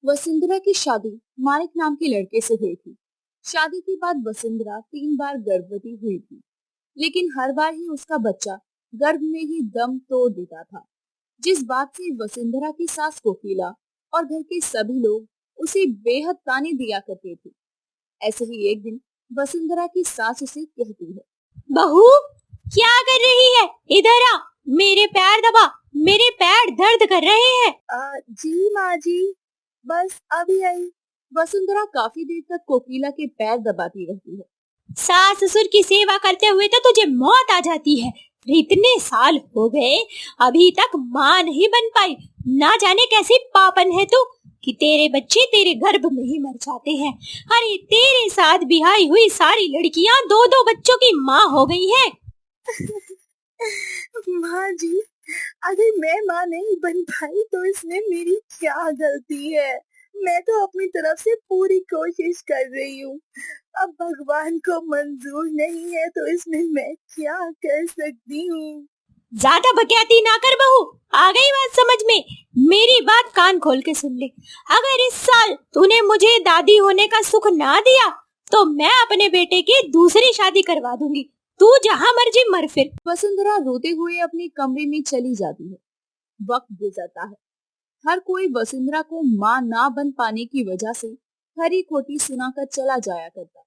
वसुंधरा की शादी मानिक नाम के लड़के से हुई थी। शादी के बाद वसुंधरा 3 बार गर्भवती हुई थी, लेकिन हर बार ही उसका बच्चा गर्भ में ही दम तोड़ देता था। जिस बात से वसुंधरा की सास कोकिला और घर के सभी लोग उसे बेहद ताने दिया करते थे। ऐसे ही एक दिन वसुंधरा की सास उसे कहती है, बहू, क्या कर रही है? इधर आ, मेरे पैर दबा, मेरे पैर दर्द कर रहे हैं। जी माँ जी, बस अभी आई। वसुंधरा काफी देर तक कोकिला के पैर दबाती रहती है। सास ससुर की सेवा करते हुए तो तुझे मौत आ जाती है। इतने साल हो गए, अभी तक माँ नहीं बन पाई। ना जाने कैसी पापन है तू कि तेरे बच्चे तेरे गर्भ में ही मर जाते हैं। अरे तेरे साथ बिहाई हुई सारी लड़कियां दो दो बच्चों की माँ हो गई हैं। माँ जी, अगर मैं माँ नहीं बन पाई तो इसमें मेरी क्या गलती है? मैं तो अपनी तरफ से पूरी कोशिश कर रही हूँ। अब भगवान को मंजूर नहीं है तो इसमें मैं क्या कर सकती हूँ? ज्यादा बकैती ना कर बहू, आ गई बात समझ में। मेरी बात कान खोल के सुन ले। अगर इस साल तूने मुझे दादी होने का सुख ना दिया तो मैं अपने बेटे की दूसरी शादी करवा दूंगी। तू जहाँ मर्जी मर फिर। वसुंधरा रोते हुए अपने कमरे में चली जाती है। वक्त गुजरता है। हर कोई वसुंधरा को माँ ना बन पाने की वजह से खरी खोटी सुनाकर चला जाया करता।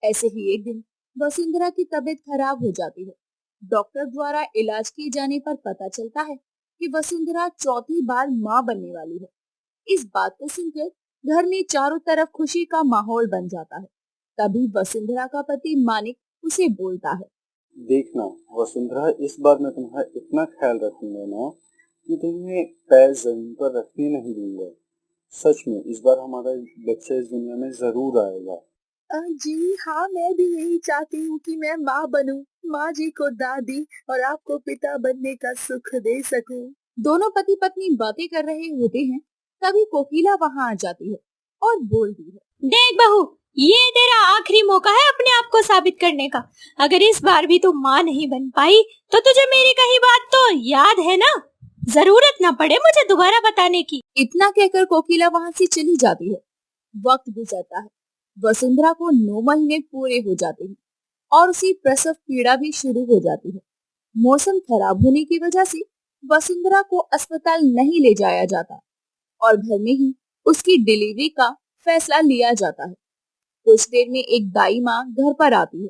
ऐसे ही एक दिन वसुंधरा की तबीयत खराब हो जाती है। डॉक्टर द्वारा इलाज किए जाने पर पता चलता है कि वसुंधरा चौथी बार माँ बनने वाली है। इस बात को सुनकर घर में चारों तरफ खुशी का माहौल बन जाता है। तभी वसुंधरा का पति मानिक उसे बोलता है, देखना वसुंधरा, इस बार मैं तुम्हारा इतना ख्याल रखूंगा ना कि तुम्हें पैर जमीन पर रखने नहीं दूंगा। सच में इस बार हमारा बच्चा इस दुनिया में जरूर आएगा। जी हाँ, मैं भी यही चाहती हूँ कि मैं माँ बनूं, माँ जी को दादी और आपको पिता बनने का सुख दे सकूं। दोनों पति पत्नी बातें कर रहे होते हैं, तभी कोकिला वहाँ आ जाती है और बोलती है, देख बहू, ये तेरा आखिरी मौका है अपने आप को साबित करने का। अगर इस बार भी तू माँ नहीं बन पाई तो तुझे मेरी कही बात तो याद है ना? जरूरत ना पड़े मुझे दोबारा बताने की। इतना कहकर कोकिला वहाँ से चली जाती है। वक्त गुजरता है। वसुंधरा को 9 महीने पूरे हो जाते हैं और उसी प्रसव पीड़ा भी शुरू हो जाती है। मौसम खराब होने की वजह से वसुंधरा को अस्पताल नहीं ले जाया जाता और घर में ही उसकी डिलीवरी का फैसला लिया जाता है। कुछ देर में एक दाई माँ घर पर आती है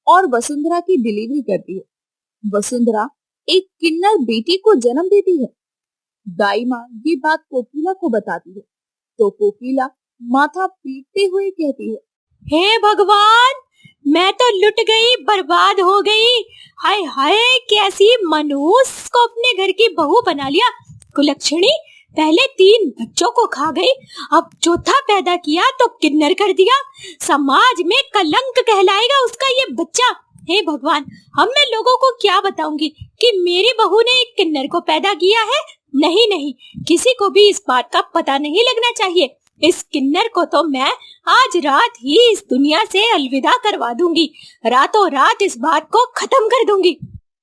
और वसुंधरा की डिलीवरी करती है। वसुंधरा एक किन्नर बेटी को जन्म देती है। दाई माँ ये बात कोकिला को बताती है तो कोकिला माथा पीटते हुए कहती है, हे भगवान, मैं तो लुट गई, बर्बाद हो गई। हाय हाय, कैसी मनुष्य को अपने घर की बहू बना लिया। कुलक्षणी, पहले 3 बच्चों को खा गई, अब चौथा पैदा किया तो किन्नर कर दिया। समाज में कलंक कहलाएगा उसका ये बच्चा। हे भगवान, अब मैं लोगों को क्या बताऊंगी कि मेरी बहू ने एक किन्नर को पैदा किया है। नहीं नहीं, किसी को भी इस बात का पता नहीं लगना चाहिए। इस किन्नर को तो मैं आज रात ही इस दुनिया से अलविदा करवा दूंगी। रातों रात इस बात को खत्म कर दूंगी।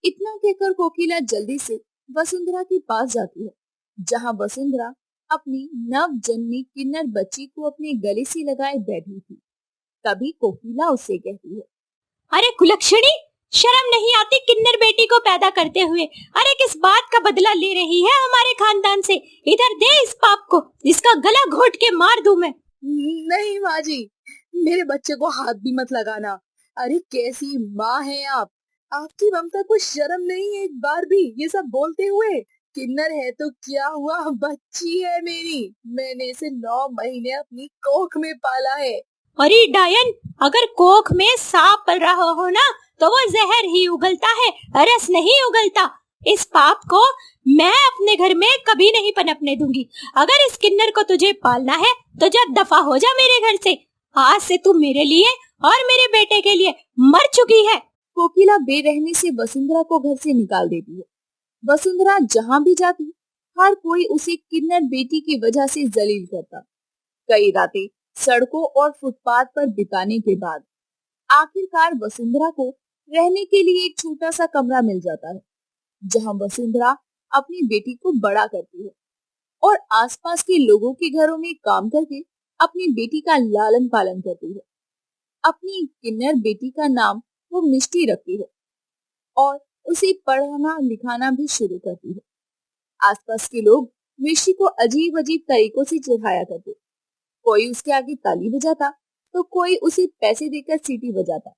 इतना कहकर कोकिला जल्दी से वसुंधरा के पास जाती है, जहां वसुंधरा अपनी नवजन्मी किन्नर बच्ची को अपने गले से लगाए बैठी थी। तभी कोकिला उससे कहती है, अरे कुलक्षणी, शर्म नहीं आती किन्नर बेटी को पैदा करते हुए? अरे किस बात का बदला ले रही है हमारे खानदान से? इधर दे इस पाप को, इसका गला घोट के मार दूं मैं। नहीं माँ जी, मेरे बच्चे को हाथ भी मत लगाना। अरे कैसी माँ है आप? आपकी ममता को शर्म नहीं है एक बार भी ये सब बोलते हुए? किन्नर है तो क्या हुआ, बच्ची है मेरी। मैंने इसे 9 महीने अपनी कोख में पाला है। अरे डायन, अगर कोख में सांप पल रहा हो ना तो वो जहर ही उगलता है, रस नहीं उगलता। इस पाप को मैं अपने घर में कभी नहीं पनपने दूंगी। अगर इस किन्नर को तुझे पालना है तो जा दफा हो जा मेरे घर से। आज से तू मेरे लिए और मेरे बेटे के लिए मर चुकी है। कोकिला बेरहमी से वसुंधरा को घर से निकाल देती है। वसुंधरा जहाँ भी जाती, हर कोई उसे किन्नर बेटी की वजह से जलील करता। कई रातें सड़कों और फुटपाथ पर बिताने के बाद आखिरकार वसुंधरा को रहने के लिए एक छोटा सा कमरा मिल जाता है, जहां वसुंधरा अपनी बेटी को बड़ा करती है और आसपास के लोगों के घरों में काम करके अपनी बेटी का लालन पालन करती है। अपनी किन्नर बेटी का नाम वो मिष्टी रखती है और उसे पढ़ाना लिखाना भी शुरू करती है। आसपास के लोग मिष्टी को अजीब अजीब तरीकों से चिढ़ाया करते। कोई उसके आगे ताली बजाता तो कोई उसे पैसे देकर सीटी बजाता।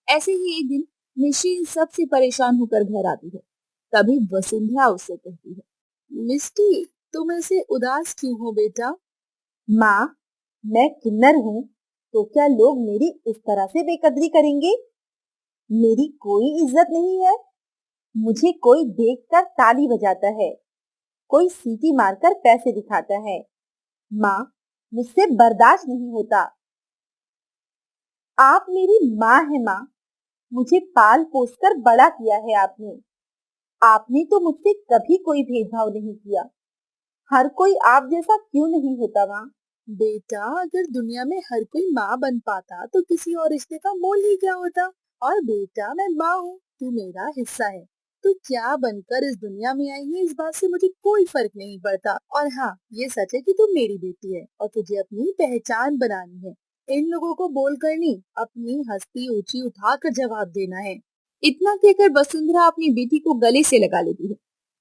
ऐसे ही एक दिन मिष्टी इन सब से परेशान होकर घर आती है। तभी वसुंधरा उससे कहती है, मिष्टी तुम ऐसे उदास क्यों हो बेटा? माँ, मैं किन्नर हूँ, तो क्या लोग मेरी इस तरह से बेकदरी करेंगे? मेरी कोई इज्जत नहीं है। मुझे कोई देखकर ताली बजाता है, कोई सीटी मारकर पैसे दिखाता है। माँ, मुझसे बर्दाश्त नहीं होता। आप मेरी माँ है माँ, मुझे पाल पोस कर बड़ा किया है आपने। आपने तो मुझसे कभी कोई भेदभाव नहीं किया। हर कोई आप जैसा क्यों नहीं होता माँ? बेटा, अगर दुनिया में हर कोई माँ बन पाता तो किसी और रिश्ते का मोल ही क्या होता? और बेटा, मैं माँ हूँ, तू मेरा हिस्सा है। तू क्या बनकर इस दुनिया में आई है, इस बात से मुझे कोई फर्क नहीं पड़ता। और हाँ, ये सच है कि तू मेरी बेटी है और तुझे अपनी पहचान बनानी है। इन लोगों को बोल कर नहीं, अपनी हस्ती ऊंची उठाकर जवाब देना है। इतना कहकर वसुंधरा अपनी बेटी को गले से लगा लेती है।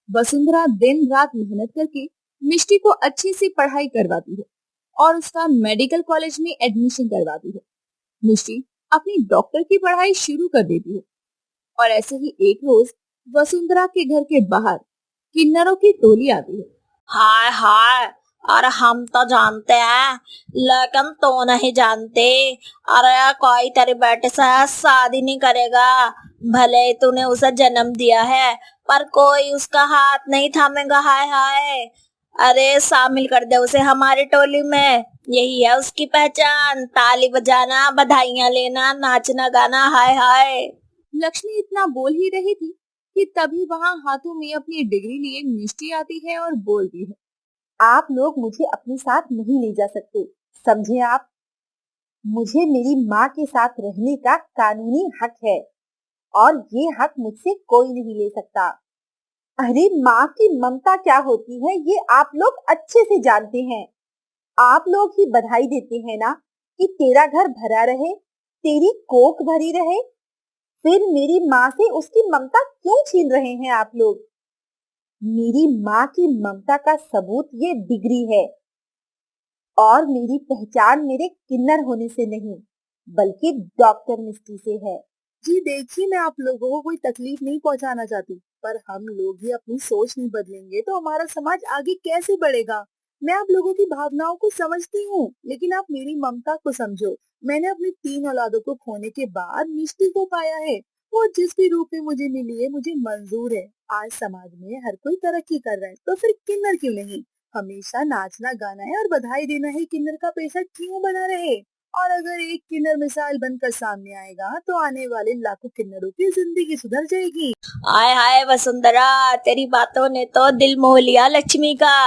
वसुंधरा दिन रात मेहनत करके मिष्टी को अच्छे से पढ़ाई करवाती है और उसका मेडिकल कॉलेज में एडमिशन करवाती है। मिष्टी अपनी डॉक्टर की पढ़ाई शुरू कर देती है। और ऐसे ही एक रोज वसुंधरा के घर के बाहर किन्नरों की टोली आती है। हाय हाय, अरे हम तो जानते हैं लेकिन तो नहीं जानते। अरे कोई तेरे बेटे से शादी नहीं करेगा। भले ही तूने उसे जन्म दिया है पर कोई उसका हाथ नहीं थामेगा। हाय हाय, अरे शामिल कर दे उसे हमारी टोली में। यही है उसकी पहचान, ताली बजाना, बधाइयां लेना, नाचना गाना। हाय हाय। लक्ष्मी इतना बोल ही रही थी कि तभी वहाँ हाथों में अपनी डिग्री लिए मिष्टी आती है और बोलती है, आप लोग मुझे अपने साथ नहीं ले जा सकते, समझे आप? मुझे मेरी माँ के साथ रहने का कानूनी हक है और ये हक मुझसे कोई नहीं ले सकता। अरे माँ की ममता क्या होती है ये आप लोग अच्छे से जानते हैं। आप लोग ही बधाई देते हैं ना कि तेरा घर भरा रहे, तेरी कोख भरी रहे। फिर मेरी माँ से उसकी ममता क्यों छीन रहे हैं आप लोग? मेरी माँ की ममता का सबूत ये डिग्री है और मेरी पहचान मेरे किन्नर होने से नहीं बल्कि डॉक्टर मिष्टी से है। जी देखिए, मैं आप लोगों को कोई तकलीफ नहीं पहुंचाना चाहती, पर हम लोग ही अपनी सोच नहीं बदलेंगे तो हमारा समाज आगे कैसे बढ़ेगा? मैं आप लोगों की भावनाओं को समझती हूँ, लेकिन आप मेरी ममता को समझो। मैंने अपनी 3 औलादों को खोने के बाद मिष्टी को पाया है। वो जिस भी रूप में मुझे मिली है मुझे मंजूर है। आज समाज में हर कोई तरक्की कर रहा है, तो फिर किन्नर क्यों नहीं? हमेशा नाचना गाना है और बधाई देना है, किन्नर का पेशा क्यों बना रहे? और अगर एक किन्नर मिसाल बनकर सामने आएगा तो आने वाले लाखों किन्नरों की जिंदगी सुधर जाएगी। हाय हाय वसुंधरा, तेरी बातों ने तो दिल मोह लिया लक्ष्मी का।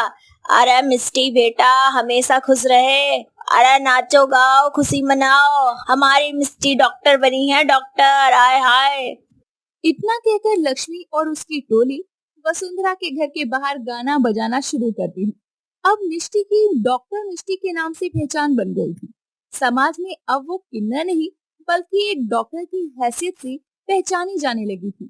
अरे मिष्टी बेटा हमेशा खुश रहे। अरे नाचो गाओ खुशी मनाओ, हमारी मिष्टी डॉक्टर बनी है, डॉक्टर। हाय हाय। इतना कहकर लक्ष्मी और उसकी टोली वसुंधरा के घर के बाहर गाना बजाना शुरू करती है। अब मिष्टी की डॉक्टर मिष्टी के नाम से पहचान बन गई थी। समाज में अब वो किन्नर नहीं बल्कि एक डॉक्टर की हैसियत से पहचानी जाने लगी थी।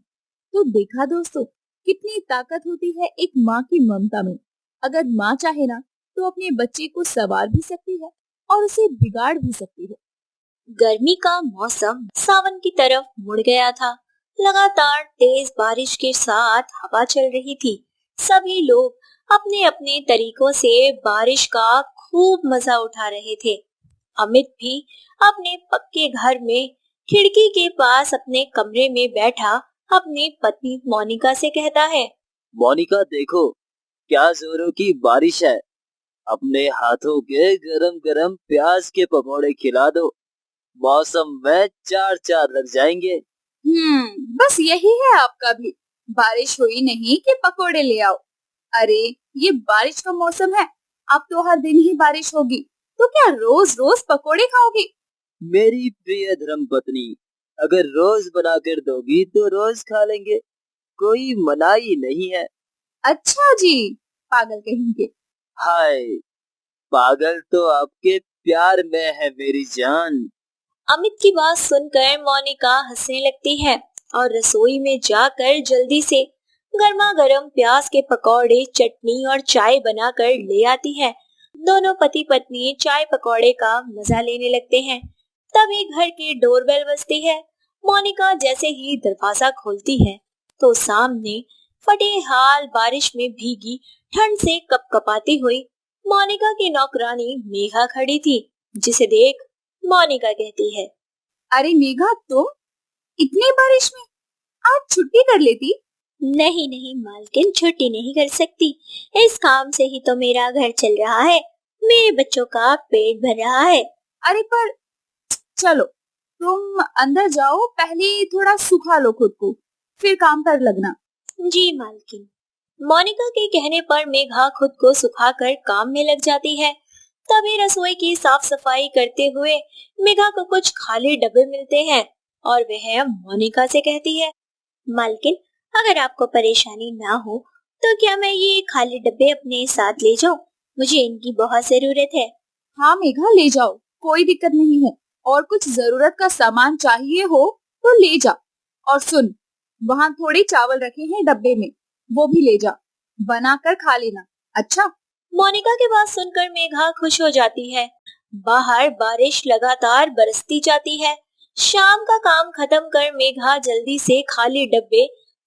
तो देखा दोस्तों, कितनी ताकत होती है एक माँ की ममता में। अगर माँ चाहे ना तो अपने बच्चे को संवार भी सकती है और उसे बिगाड़ भी सकती है। गर्मी का मौसम सावन की तरफ मुड़ गया था। लगातार तेज बारिश के साथ हवा चल रही थी। सभी लोग अपने अपने तरीकों से बारिश का खूब मजा उठा रहे थे। अमित भी अपने पक्के घर में खिड़की के पास अपने कमरे में बैठा अपनी पत्नी मोनिका से कहता है, मोनिका देखो क्या जोरों की बारिश है। अपने हाथों के गरम गरम प्याज के पकौड़े खिला दो, मौसम में चार चार लग जाएंगे। बस यही है आपका भी। बारिश हुई नहीं कि पकोड़े ले आओ। अरे ये बारिश का मौसम है, अब तो हर दिन ही बारिश होगी, तो क्या रोज रोज पकोड़े खाओगी? मेरी प्रिय धर्मपत्नी, अगर रोज बनाकर दोगी तो रोज खा लेंगे, कोई मनाही नहीं है। अच्छा जी, पागल कहेंगे। हाय, पागल तो आपके प्यार में है मेरी जान। अमित की बात सुनकर मोनिका हंसने लगती है और रसोई में जाकर जल्दी से गर्मा गर्म प्याज के पकौड़े, चटनी और चाय बनाकर ले आती है। दोनों पति पत्नी चाय पकौड़े का मजा लेने लगते हैं। तभी घर की डोरबेल बजती है। मोनिका जैसे ही दरवाजा खोलती है तो सामने फटे हाल बारिश में भीगी ठंड से कपकपाती हुई मोनिका की नौकरानी मेघा खड़ी थी, जिसे देख मोनिका कहती है, अरे मेघा, तुम इतनी बारिश में आज छुट्टी कर लेती। नहीं नहीं मालकिन, छुट्टी नहीं कर सकती। इस काम से ही तो मेरा घर चल रहा है, मेरे बच्चों का पेट भर रहा है। अरे पर चलो, तुम अंदर जाओ, पहले थोड़ा सुखा लो खुद को, फिर काम पर लगना। जी मालकिन। मोनिका के कहने पर मेघा खुद को सुखाकर काम में लग जाती है। तभी रसोई की साफ सफाई करते हुए मेघा को कुछ खाली डब्बे मिलते हैं और वह मोनिका से कहती है, मालकिन, अगर आपको परेशानी ना हो तो क्या मैं ये खाली डब्बे अपने साथ ले जाऊं? मुझे इनकी बहुत जरूरत है। हाँ मेघा, ले जाओ, कोई दिक्कत नहीं है। और कुछ जरूरत का सामान चाहिए हो तो ले जा। और सुन, वहाँ थोड़े चावल रखे हैं डब्बे में, वो भी ले जा, बनाकर खा लेना। अच्छा। मोनिका की बात सुनकर मेघा खुश हो जाती है। बाहर बारिश लगातार बरसती जाती है। शाम का काम खत्म कर मेघा जल्दी से खाली डब्बे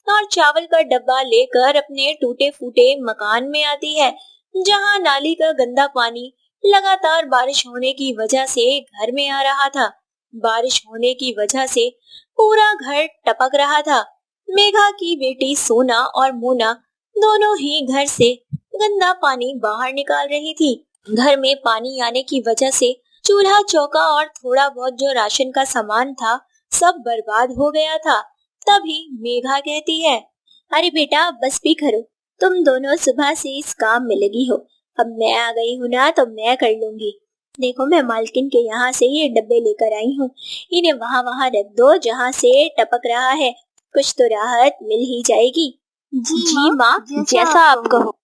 और चावल का डब्बा लेकर अपने टूटे फूटे मकान में आती है, जहां नाली का गंदा पानी लगातार बारिश होने की वजह से घर में आ रहा था। बारिश होने की वजह से पूरा घर टपक रहा था। मेघा की बेटी सोना और मोना दोनों ही घर से गंदा पानी बाहर निकाल रही थी। घर में पानी आने की वजह से चूल्हा चौका और थोड़ा बहुत जो राशन का सामान था सब बर्बाद हो गया था। तभी मेघा कहती है, अरे बेटा बस भी करो, तुम दोनों सुबह से इस काम में लगी हो, अब मैं आ गई हूँ ना तो मैं कर लूंगी। देखो, मैं मालकिन के यहाँ से ये डब्बे लेकर आई हूँ, इन्हें वहाँ वहाँ रख दो जहाँ से टपक रहा है, कुछ तो राहत मिल ही जाएगी। जी माँ, जैसा आप कहो।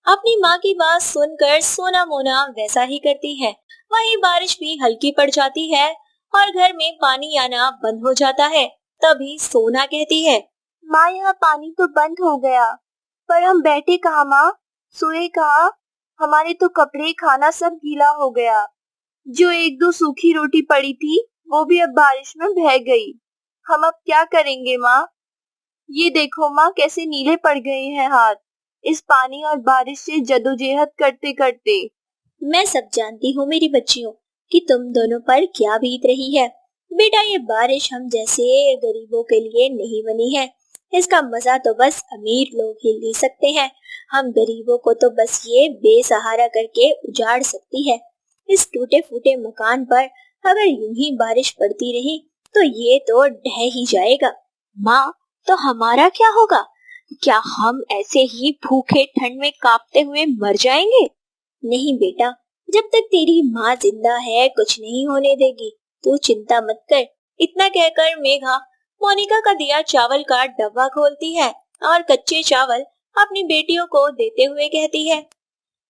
अपनी माँ की बात सुनकर सोना मोना वैसा ही करती है। वहीं बारिश भी हल्की पड़ जाती है और घर में पानी आना बंद हो जाता है। तभी सोना कहती है, माँ यहाँ पानी तो बंद हो गया, पर हम बैठे कहाँ माँ, सोए कहाँ? हमारे तो कपड़े खाना सब गीला हो गया। जो एक दो सूखी रोटी पड़ी थी वो भी अब बारिश में बह गई। हम अब क्या करेंगे माँ? ये देखो माँ, कैसे नीले पड़ गए हैं हाथ इस पानी और बारिश से जदोजहद करते करते। मैं सब जानती हूँ मेरी बच्चियों कि तुम दोनों पर क्या बीत रही है। बेटा, ये बारिश हम जैसे गरीबों के लिए नहीं बनी है, इसका मजा तो बस अमीर लोग ही ले सकते हैं। हम गरीबों को तो बस ये बेसहारा करके उजाड़ सकती है। इस टूटे फूटे मकान पर अगर यूं ही बारिश पड़ती रही तो ये तो ढह ही जाएगा। माँ, तो हमारा क्या होगा? क्या हम ऐसे ही भूखे ठंड में कांपते हुए मर जाएंगे? नहीं बेटा, जब तक तेरी माँ जिंदा है कुछ नहीं होने देगी, तू चिंता मत कर। इतना कहकर मेघा मोनिका का दिया चावल का डब्बा खोलती है और कच्चे चावल अपनी बेटियों को देते हुए कहती है,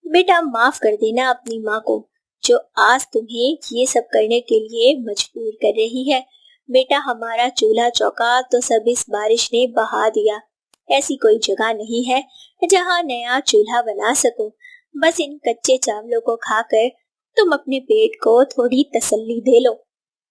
बेटा माफ कर देना अपनी माँ को, जो आज तुम्हें ये सब करने के लिए मजबूर कर रही है। बेटा, हमारा चूल्हा चौका तो सब इस बारिश ने बहा दिया। ऐसी कोई जगह नहीं है जहाँ नया चूल्हा बना सको। बस इन कच्चे चावलों को खाकर तुम अपने पेट को थोड़ी तसल्ली दे लो।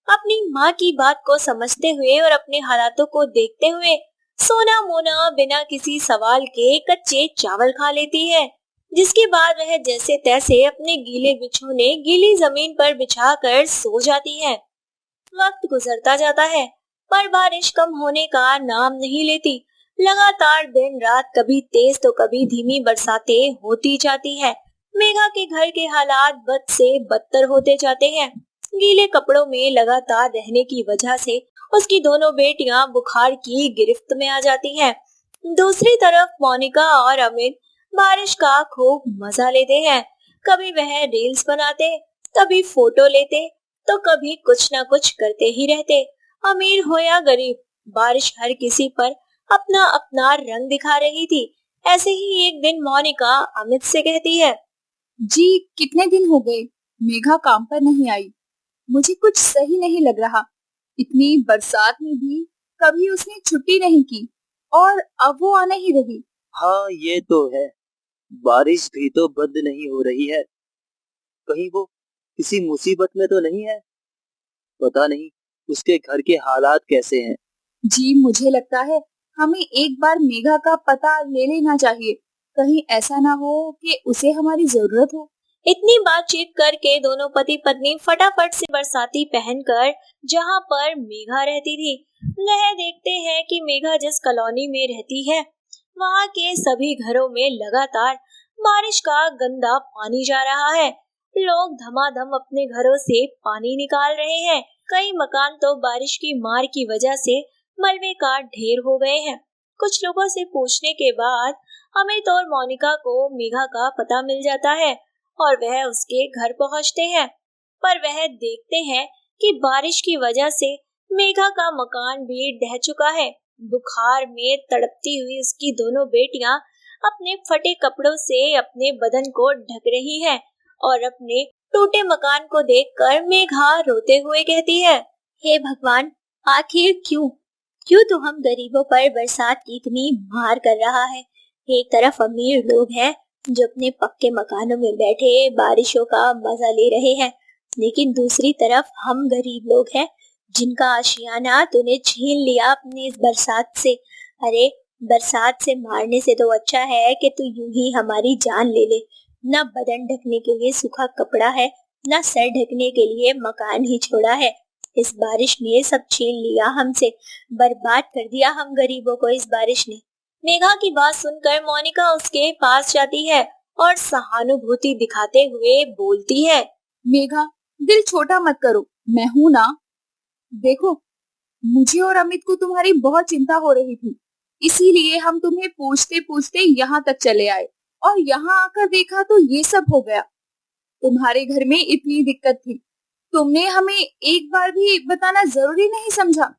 अपनी माँ की बात को समझते हुए और अपने हालातों को देखते हुए सोना मोना बिना किसी सवाल के कच्चे चावल खा लेती है, जिसके बाद वह जैसे तैसे अपने गीले बिछोने गीली जमीन पर बिछाकर सो जाती है। वक्त गुजरता जाता है पर बारिश कम होने का नाम नहीं लेती। लगातार दिन रात कभी तेज तो कभी धीमी बरसातें होती जाती है। मेघा के घर के हालात बद से बदतर होते जाते हैं। गीले कपड़ों में लगातार रहने की वजह से उसकी दोनों बेटियां बुखार की गिरफ्त में आ जाती हैं। दूसरी तरफ मोनिका और अमित बारिश का खूब मजा लेते हैं। कभी वह रील्स बनाते, कभी फोटो लेते, तो कभी कुछ न कुछ करते ही रहते। अमीर हो या गरीब, बारिश हर किसी पर अपना अपना रंग दिखा रही थी। ऐसे ही एक दिन मोनिका अमित से कहती है, जी कितने दिन हो गए मेघा काम पर नहीं आई। मुझे कुछ सही नहीं लग रहा। इतनी बरसात में भी कभी उसने छुट्टी नहीं की और अब वो आ नहीं रही। हाँ ये तो है, बारिश भी तो बंद नहीं हो रही है। कहीं वो किसी मुसीबत में तो नहीं है? पता नहीं उसके घर के हालात कैसे हैं। जी मुझे लगता है हमें एक बार मेघा का पता ले लेना चाहिए। कहीं ऐसा ना हो कि उसे हमारी जरूरत हो। इतनी बातचीत करके दोनों पति पत्नी फटाफट से बरसाती पहनकर जहाँ पर मेघा रहती थी, वह देखते हैं कि मेघा जिस कॉलोनी में रहती है वहाँ के सभी घरों में लगातार बारिश का गंदा पानी जा रहा है। लोग धमाधम अपने घरों से पानी निकाल रहे हैं। कई मकान तो बारिश की मार की वजह से मलबे का ढेर हो गए हैं। कुछ लोगों से पूछने के बाद अमित और मोनिका को मेघा का पता मिल जाता है और वह उसके घर पहुंचते हैं, पर वह देखते हैं कि बारिश की वजह से मेघा का मकान भी ढह चुका है। बुखार में तड़पती हुई उसकी दोनों बेटियां अपने फटे कपड़ों से अपने बदन को ढक रही हैं और अपने टूटे मकान को देखकर मेघा रोते हुए कहती है, हे भगवान, आखिर क्यों क्यों तो हम गरीबों पर बरसात की इतनी मार कर रहा है। एक तरफ अमीर लोग हैं जो अपने पक्के मकानों में बैठे बारिशों का मजा ले रहे हैं, लेकिन दूसरी तरफ हम गरीब लोग हैं जिनका आशियाना तूने छीन लिया अपनी इस बरसात से। अरे बरसात से मारने से तो अच्छा है कि तू यूं ही हमारी जान ले ले। न बदन ढकने के लिए सूखा कपड़ा है, न सर ढकने के लिए मकान ही छोड़ा है। इस बारिश ने सब छीन लिया हमसे, बर्बाद कर दिया हम गरीबों को इस बारिश ने। मेघा की बात सुनकर मोनिका उसके पास जाती है और सहानुभूति दिखाते हुए बोलती है, मेघा दिल छोटा मत करो, मैं हूं ना। देखो मुझे और अमित को तुम्हारी बहुत चिंता हो रही थी, इसीलिए हम तुम्हें पूछते पूछते यहाँ तक चले आए और यहाँ आकर देखा तो ये सब हो गया। तुम्हारे घर में इतनी दिक्कत थी, तुमने हमें एक बार भी बताना जरूरी नहीं समझा।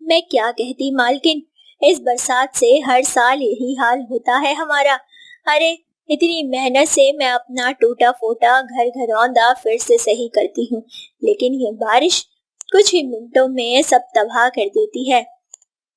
मैं क्या कहती मालकिन, इस बरसात से हर साल यही हाल होता है हमारा। अरे इतनी मेहनत से मैं अपना टूटा फूटा घर घरौंदा फिर से सही करती हूँ, लेकिन ये बारिश कुछ ही मिनटों में सब तबाह कर देती है।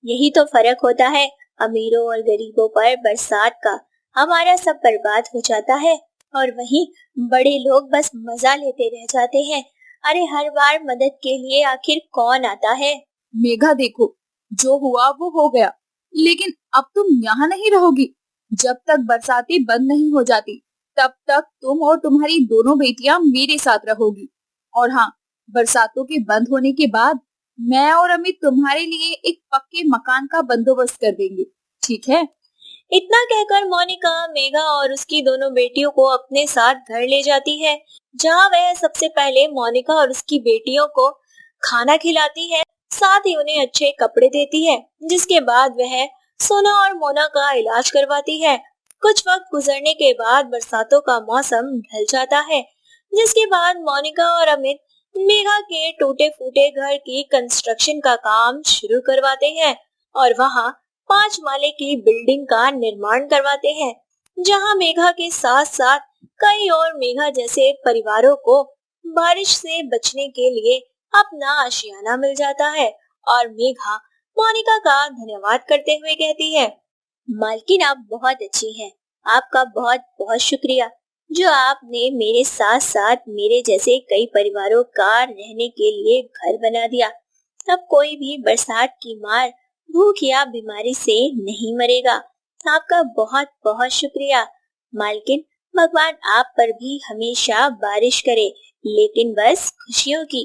यही तो फर्क होता है अमीरों और गरीबों पर बरसात का। हमारा सब बर्बाद हो जाता है और वहीं बड़े लोग बस मजा लेते रह जाते हैं। अरे हर बार मदद के लिए आखिर कौन आता है। मेघा देखो, जो हुआ वो हो गया, लेकिन अब तुम यहाँ नहीं रहोगी। जब तक बरसातें बंद नहीं हो जाती तब तक तुम और तुम्हारी दोनों बेटियां मेरे साथ रहोगी। और हाँ, बरसातों के बंद होने के बाद मैं और अमित तुम्हारे लिए एक पक्के मकान का बंदोबस्त कर देंगे, ठीक है? इतना कहकर मोनिका मेघा और उसकी दोनों बेटियों को अपने साथ घर ले जाती है, जहाँ वह सबसे पहले मोनिका और उसकी बेटियों को खाना खिलाती है, साथ ही उन्हें अच्छे कपड़े देती है, जिसके बाद वह सोना और मोना का इलाज करवाती है। कुछ वक्त गुजरने के बाद बरसातों का मौसम ढल जाता है, जिसके बाद मोनिका और अमित मेघा के टूटे फूटे घर की कंस्ट्रक्शन का काम शुरू करवाते हैं और वहाँ 5 माले की बिल्डिंग का निर्माण करवाते हैं, जहाँ मेघा के साथ साथ कई और मेघा जैसे परिवारों को बारिश से बचने के लिए अपना आशियाना मिल जाता है। और मेघा मोनिका का धन्यवाद करते हुए कहती है, मालकिन आप बहुत अच्छी हैं, आपका बहुत बहुत शुक्रिया जो आपने मेरे साथ साथ मेरे जैसे कई परिवारों का रहने के लिए घर बना दिया। अब कोई भी बरसात की मार, भूख या बीमारी से नहीं मरेगा। आपका बहुत बहुत शुक्रिया मालकिन। भगवान आप पर भी हमेशा बारिश करे, लेकिन बस खुशियों की।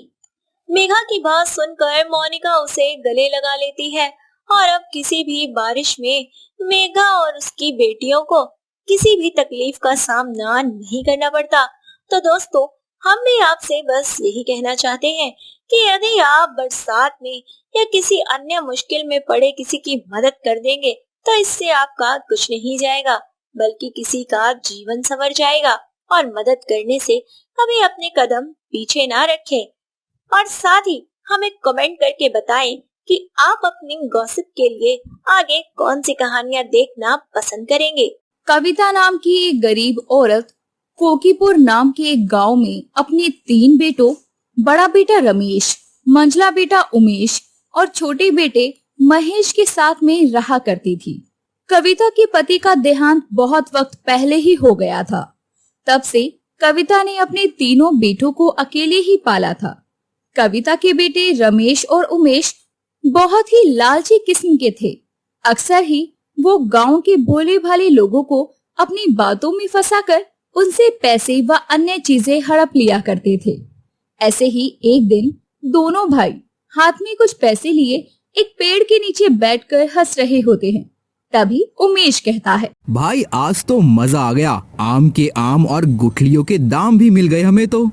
मेघा की बात सुनकर मोनिका उसे गले लगा लेती है और अब किसी भी बारिश में मेघा और उसकी बेटियों को किसी भी तकलीफ का सामना नहीं करना पड़ता। तो दोस्तों, हम भी आपसे बस यही कहना चाहते हैं कि यदि आप बरसात में या किसी अन्य मुश्किल में पड़े किसी की मदद कर देंगे तो इससे आपका कुछ नहीं जाएगा, बल्कि किसी का जीवन संवर जाएगा। और मदद करने से कभी अपने कदम पीछे ना रखें। और साथ ही हमें कमेंट करके बताएं कि आप अपनी गॉसिप के लिए आगे कौन सी कहानियां देखना पसंद करेंगे। कविता नाम की एक गरीब औरत कोकीपुर नाम के एक गांव में अपने 3 बेटों, बड़ा बेटा रमेश, मंझला बेटा उमेश और छोटे बेटे महेश के साथ में रहा करती थी। कविता के पति का देहांत बहुत वक्त पहले ही हो गया था। तब से कविता ने अपने तीनों बेटों को अकेले ही पाला था। कविता के बेटे रमेश और उमेश बहुत ही लालची किस्म के थे। अक्सर ही वो गांव के भोले भाले लोगों को अपनी बातों में फंसाकर उनसे पैसे व अन्य चीजें हड़प लिया करते थे। ऐसे ही एक दिन दोनों भाई हाथ में कुछ पैसे लिए एक पेड़ के नीचे बैठकर हंस रहे होते हैं। तभी उमेश कहता है, भाई आज तो मजा आ गया, आम के आम और गुठलियों के दाम भी मिल गए हमें तो।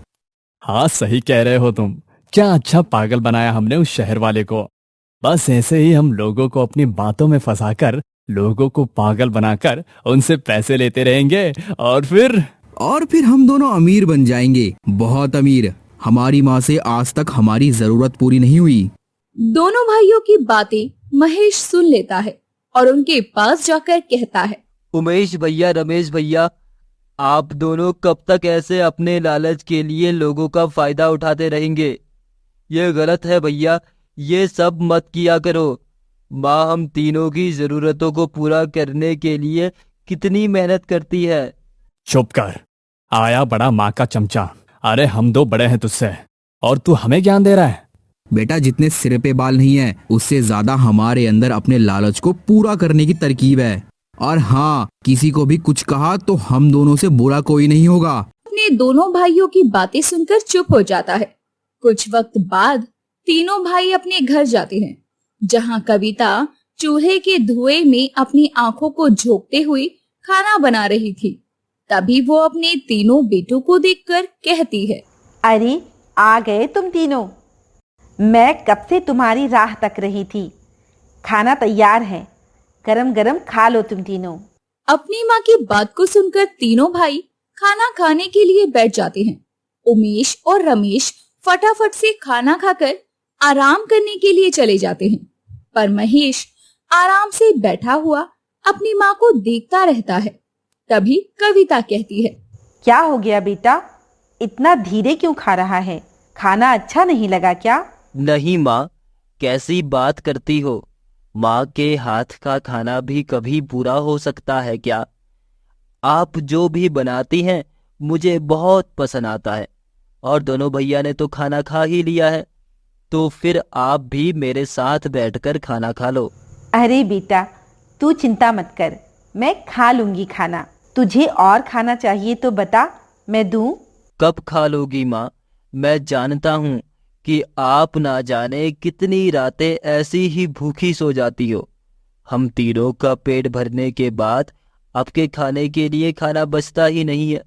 हाँ सही कह रहे हो तुम। क्या अच्छा पागल बनाया हमने उस शहर वाले को। बस ऐसे ही हम लोगों को अपनी बातों में फंसाकर, लोगों को पागल बनाकर उनसे पैसे लेते रहेंगे और फिर हम दोनों अमीर बन जाएंगे, बहुत अमीर। हमारी माँ से आज तक हमारी जरूरत पूरी नहीं हुई। दोनों भाइयों की बातें महेश सुन लेता है और उनके पास जाकर कहता है, उमेश भैया, रमेश भैया, आप दोनों कब तक ऐसे अपने लालच के लिए लोगों का फायदा उठाते रहेंगे? ये गलत है भैया, ये सब मत किया करो। माँ हम तीनों की जरूरतों को पूरा करने के लिए कितनी मेहनत करती है। चुप कर, आया बड़ा माँ का चमचा। अरे हम दो बड़े हैं तुझसे और तू हमें ज्ञान दे रहा है। बेटा जितने सिर पे बाल नहीं है उससे ज्यादा हमारे अंदर अपने लालच को पूरा करने की तरकीब है। और हाँ, किसी को भी कुछ कहा तो हम दोनों से बुरा कोई नहीं होगा। अपने दोनों भाइयों की बातें सुनकर चुप हो जाता है। कुछ वक्त बाद तीनों भाई अपने घर जाते हैं, जहाँ कविता चूल्हे के धुएं में अपनी आंखों को झोंकते हुए खाना बना रही थी। तभी वो अपने तीनों बेटों को देखकर कहती है, अरे आ गए तुम तीनों, मैं कब से तुम्हारी राह तक रही थी। खाना तैयार है, गरम गरम खा लो तुम तीनों। अपनी माँ की बात को सुनकर तीनों भाई खाना खाने के लिए बैठ जाते हैं। उमेश और रमेश फटाफट से खाना खाकर आराम करने के लिए चले जाते हैं, पर महेश आराम से बैठा हुआ अपनी माँ को देखता रहता है। तभी कविता कहती है, क्या हो गया बेटा, इतना धीरे क्यों खा रहा है? खाना अच्छा नहीं लगा क्या? नहीं माँ, कैसी बात करती हो? माँ के हाथ का खाना भी कभी बुरा हो सकता है क्या? आप जो भी बनाती हैं मुझे बहुत पसंद आता है। और दोनों भैया ने तो खाना खा ही लिया है, तो फिर आप भी मेरे साथ बैठकर खाना खा लो। अरे बेटा तू चिंता मत कर, मैं खा लूंगी खाना। तुझे और खाना चाहिए तो बता, मैं दूं? कब खा लोगी माँ? मैं जानता हूँ कि आप ना जाने कितनी रातें ऐसी ही भूखी सो जाती हो। हम तीनों का पेट भरने के बाद आपके खाने के लिए खाना बचता ही नहीं है।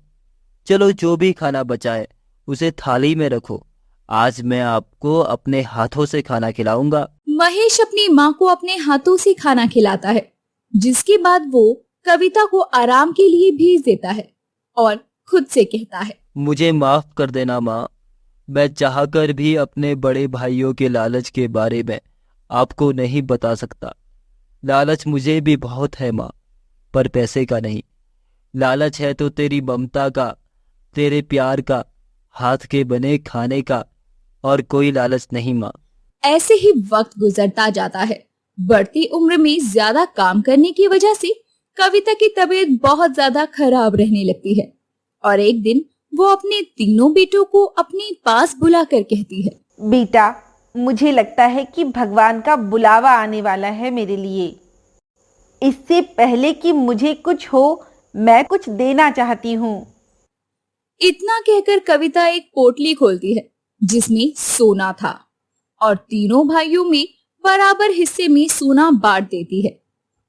चलो जो भी खाना बचा है उसे थाली में रखो, आज मैं आपको अपने हाथों से खाना खिलाऊंगा। महेश अपनी माँ को अपने हाथों से खाना खिलाता है, जिसके बाद वो कविता को आराम के लिए भेज देता है और खुद से कहता है, मुझे माफ कर देना माँ, मैं चाहकर भी अपने बड़े भाइयों के लालच के बारे में आपको नहीं बता सकता। लालच मुझे भी बहुत है माँ, पर पैसे का नहीं। लालच है तो तेरी ममता का, तेरे प्यार का, हाथ के बने खाने का, और कोई लालच नहीं माँ। ऐसे ही वक्त गुजरता जाता है। बढ़ती उम्र में ज्यादा काम करने की वजह से कविता की तबीयत बहुत ज्यादा खराब रहने लगती है और एक दिन वो अपने तीनों बेटों को अपने पास बुलाकर कहती है, बेटा मुझे लगता है कि भगवान का बुलावा आने वाला है मेरे लिए। इससे पहले कि मुझे कुछ हो, मैं कुछ देना चाहती हूँ। इतना कहकर कविता एक पोटली खोलती है जिसमें सोना था और तीनों भाइयों में बराबर हिस्से में सोना बांट देती है।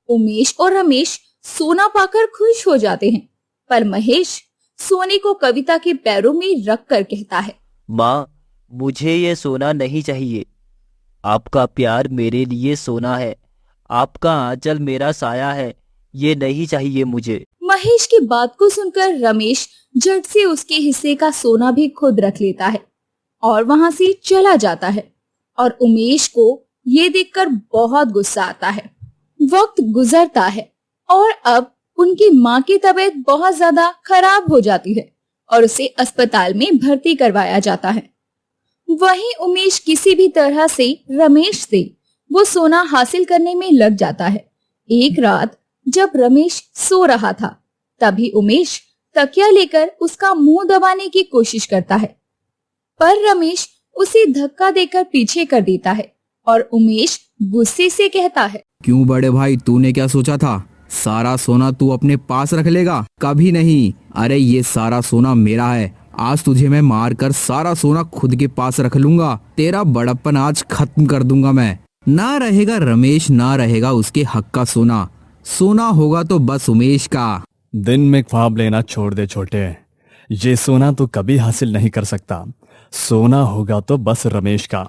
उमेश और रमेश सोना पाकर खुश हो जाते हैं, पर महेश सोने को कविता के पैरों में रख कर कहता है, माँ मुझे ये सोना नहीं चाहिए। आपका प्यार मेरे लिए सोना है, आपका आंचल मेरा साया है, ये नहीं चाहिए मुझे। महेश की बात को सुनकर रमेश झट से उसके हिस्से का सोना भी खुद रख लेता है और वहां से चला जाता है और उमेश को ये देखकर बहुत गुस्सा आता है। वक्त गुजरता है और अब उनकी माँ की तबीयत बहुत ज्यादा खराब हो जाती है और उसे अस्पताल में भर्ती करवाया जाता है। वहीं उमेश किसी भी तरह से रमेश से वो सोना हासिल करने में लग जाता है। एक रात जब रमेश सो रहा था, तभी उमेश तकिया लेकर उसका मुंह दबाने की कोशिश करता है, पर रमेश उसे धक्का देकर पीछे कर देता है और उमेश गुस्से से कहता है, क्यों बड़े भाई, तूने क्या सोचा था? सारा सोना तू अपने पास रख लेगा? कभी नहीं। अरे ये सारा सोना मेरा है। आज तुझे मैं मार कर सारा सोना खुद के पास रख लूंगा। तेरा बड़प्पन आज खत्म कर दूंगा मैं। ना रहेगा रमेश, ना रहेगा उसके हक का सोना। सोना होगा तो बस उमेश का। दिन में ख्वाब लेना छोड़ दे छोटे, ये सोना तो कभी हासिल नहीं कर सकता। सोना होगा तो बस रमेश का।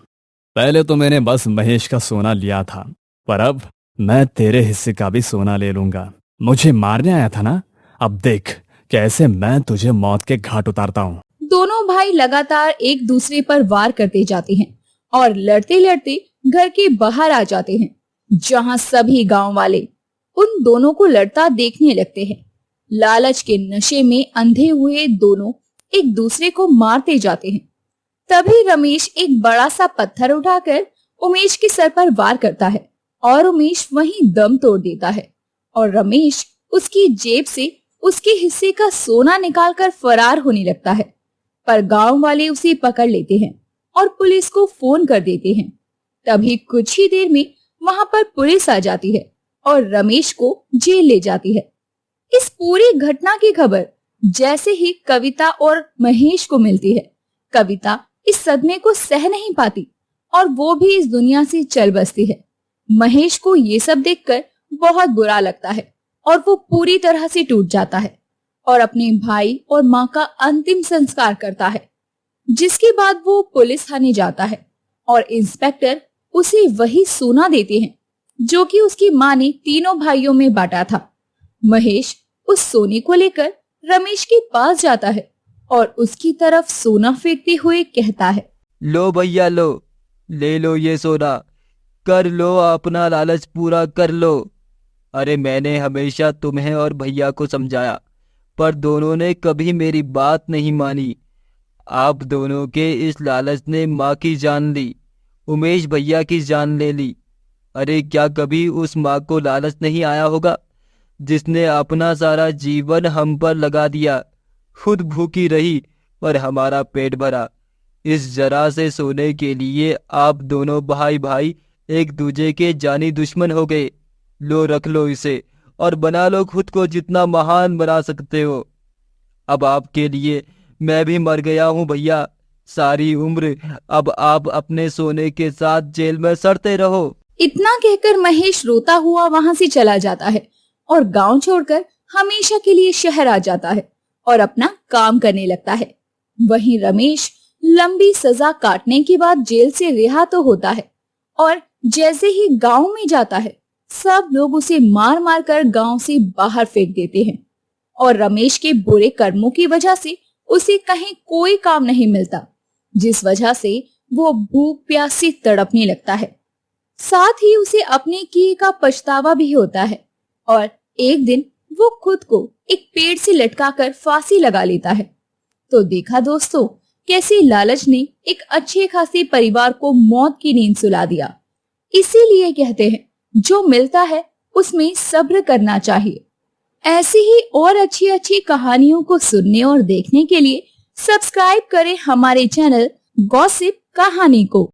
पहले तो मैंने बस महेश का सोना लिया था, पर अब मैं तेरे हिस्से का भी सोना ले लूंगा। मुझे मारने आया था ना, अब देख कैसे मैं तुझे मौत के घाट उतारता हूँ। दोनों भाई लगातार एक दूसरे पर वार करते जाते हैं और लड़ते लड़ते घर के बाहर आ जाते हैं, जहां सभी गांव वाले उन दोनों को लड़ता देखने लगते हैं। लालच के नशे में अंधे हुए दोनों एक दूसरे को मारते जाते हैं। तभी रमेश एक बड़ा सा पत्थर उठाकर उमेश के सर पर वार करता है और उमेश वहीं दम तोड़ देता है और रमेश उसकी जेब से उसके हिस्से का सोना निकालकर फरार होने लगता है। पर गांव वाले उसे पकड़ लेते हैं और पुलिस को फोन कर देते हैं। तभी कुछ ही देर में वहां पर पुलिस आ जाती है और रमेश को जेल ले जाती है। इस पूरी घटना की खबर जैसे ही कविता और महेश को मिलती है, कविता इस सदमे को सह नहीं पाती और वो भी इस दुनिया से चल बसती है। महेश को ये सब देखकर बहुत बुरा लगता है और वो पूरी तरह से टूट जाता है और अपने भाई और माँ का अंतिम संस्कार करता है। जिसके बाद वो पुलिस थाने जाता है और इंस्पेक्टर उसे वही सोना देते हैं जो कि उसकी माँ ने तीनों भाइयों में बांटा था। महेश उस सोने को लेकर रमेश के पास जाता है और उसकी तरफ सोना फेंकते हुए कहता है, लो भैया लो, ले लो ये सोना, कर लो अपना लालच पूरा कर लो। अरे मैंने हमेशा तुम्हें और भैया को समझाया, पर दोनों ने कभी मेरी बात नहीं मानी। आप दोनों के इस लालच ने माँ की जान ली, उमेश भैया की जान ले ली। अरे क्या कभी उस माँ को लालच नहीं आया होगा जिसने अपना सारा जीवन हम पर लगा दिया, खुद भूखी रही पर हमारा पेट भरा। इस जरा से सोने के लिए आप दोनों भाई भाई एक दूजे के जानी दुश्मन हो गए। लो रख लो इसे और बना लो खुद को जितना महान बना सकते हो। अब आपके लिए मैं भी मर गया हूँ भैया, सारी उम्र अब आप अपने सोने के साथ जेल में सड़ते रहो। इतना कहकर महेश रोता हुआ वहां से चला जाता है और गांव छोड़कर हमेशा के लिए शहर आ जाता है और अपना काम करने लगता है। वहीं रमेश लंबी सजा काटने के बाद जेल से रिहा तो होता है और जैसे ही गांव में जाता है, सब लोग उसे मार मार कर गांव से बाहर फेंक देते हैं और रमेश के बुरे कर्मों की वजह से उसे कहीं कोई काम नहीं मिलता, जिस वजह से वो भूख प्यास से तड़पने लगता है। साथ ही उसे अपने किए का पछतावा भी होता है और एक दिन वो खुद को एक पेड़ से लटकाकर फांसी लगा लेता है। तो देखा दोस्तों, कैसे लालच ने एक अच्छे खासे परिवार को मौत की नींद सुला दिया। इसीलिए कहते हैं, जो मिलता है उसमें सब्र करना चाहिए। ऐसी ही और अच्छी अच्छी कहानियों को सुनने और देखने के लिए सब्सक्राइब करें हमारे चैनल गॉसिप कहानी को।